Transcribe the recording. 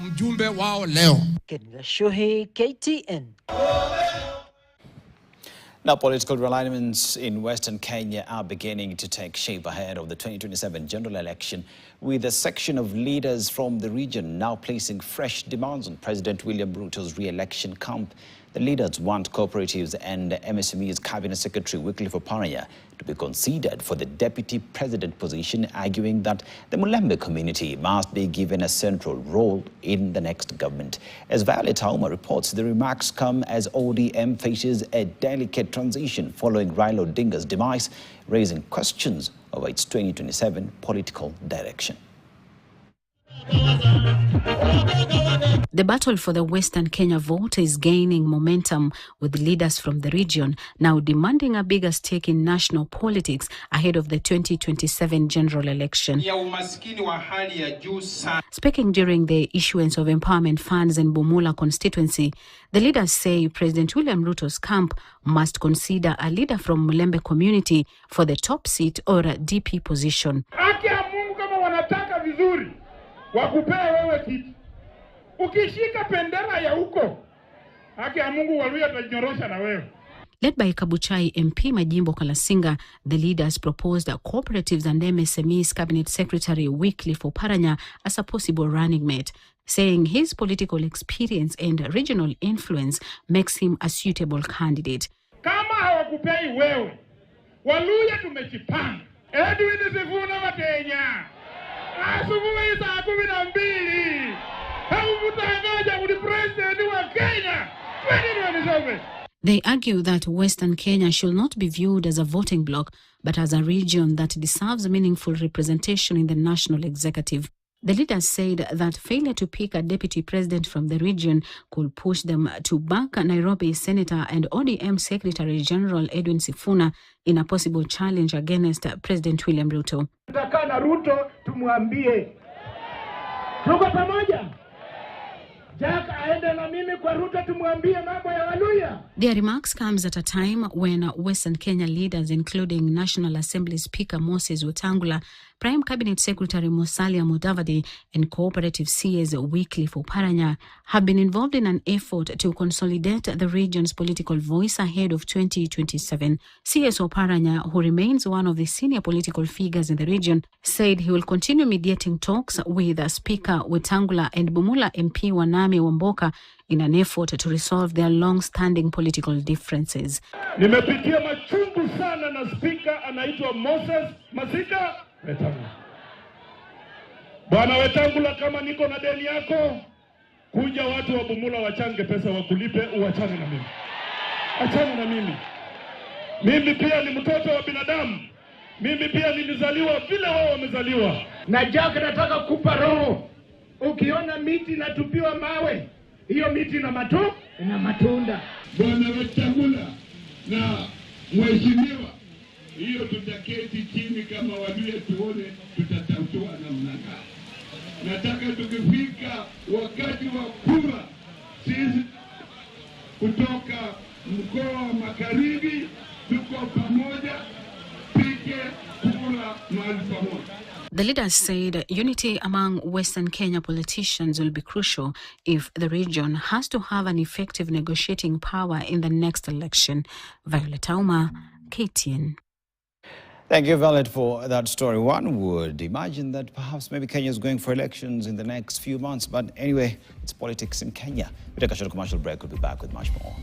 mjumbe wao leo. KTN. Now, political realignments in Western Kenya are beginning to take shape ahead of the 2027 general election, with a section of leaders from the region now placing fresh demands on President William Ruto's re-election camp. The leaders want cooperatives and MSME's Cabinet Secretary Wycliffe Oparanya to be considered for the deputy president position, arguing that the Mulembe community must be given a central role in the next government. As Violet Auma reports, the remarks come as ODM faces a delicate transition following Raila Odinga's demise, raising questions over its 2027 political direction. The battle for the Western Kenya vote is gaining momentum, with leaders from the region now demanding a bigger stake in national politics ahead of the 2027 general election. Speaking during the issuance of empowerment funds in Bumula constituency, the leaders say President William Ruto's camp must consider a leader from Mulembe community for the top seat or a DP position. Wakupea wewe kiti. Ukishika pendera ya huko, haki ya Mungu Waluya atajinyorosha na wewe. Led by Kabuchai MP Majimbo Kalasinga, the leaders proposed cooperatives and MSMEs Cabinet Secretary Wycliffe Oparanya as a possible running mate, saying his political experience and regional influence makes him a suitable candidate. Kama hawakupei wewe, Waluya tumejipanga. Edwin Sifuna Watenya. Asubuhi saa 12. Haukutangaza uli president wa Kenya 2027. They argue that Western Kenya should not be viewed as a voting bloc, but as a region that deserves meaningful representation in the national executive. The leaders said that failure to pick a deputy president from the region could push them to back Nairobi Senator and ODM Secretary General Edwin Sifuna in a possible challenge against President William Ruto. Tutakana Ruto tumwambie tuko pamoja. Jack aende na mimi kwa Ruto tumwambie mambo ya Waluya. Their remarks comes at a time when Western Kenya leaders, including National Assembly Speaker Moses Wetangula, Prime Cabinet Secretary Musalia Mudavadi, and cooperative CS Wycliffe Oparanya, have been involved in an effort to consolidate the region's political voice ahead of 2027. CS Oparanya, who remains one of the senior political figures in the region, said he will continue mediating talks with Speaker Wetangula and Bumula MP Wanami Wamboka in an effort to resolve their long-standing political differences. Nimepitia machungu sana na speaker anaitwa Moses Masika Wetangula. Bwana Wetangula, kama niko na deni yako, kuja watu wa Bumula wachange pesa wakulipe, uachane na mimi. Achana na mimi. Mimi pia ni mtoto wa binadamu. Mimi pia nilizaliwa vile wao wamezaliwa. Na Jack nataka kupa roho. Ukiona miti natupiwa mawe, hiyo miti na matunda. Bwana Wetangula na mheshimiwa, hiyo tutaketi chini kama Waluya tuone tutatatua namna gani. Nataka tukifika wakati wa kura, sisi kutoka mkoa wa Magharibi tuko pamoja, pige kura mahali pamoja. The leaders said unity among Western Kenya politicians will be crucial if the region has to have an effective negotiating power in the next election. Violet Auma, KTN. Thank you, Violet, for that story. One would imagine that perhaps maybe Kenya is going for elections in the next few months. But anyway, it's politics in Kenya. We take a short commercial break. We'll be back with much more.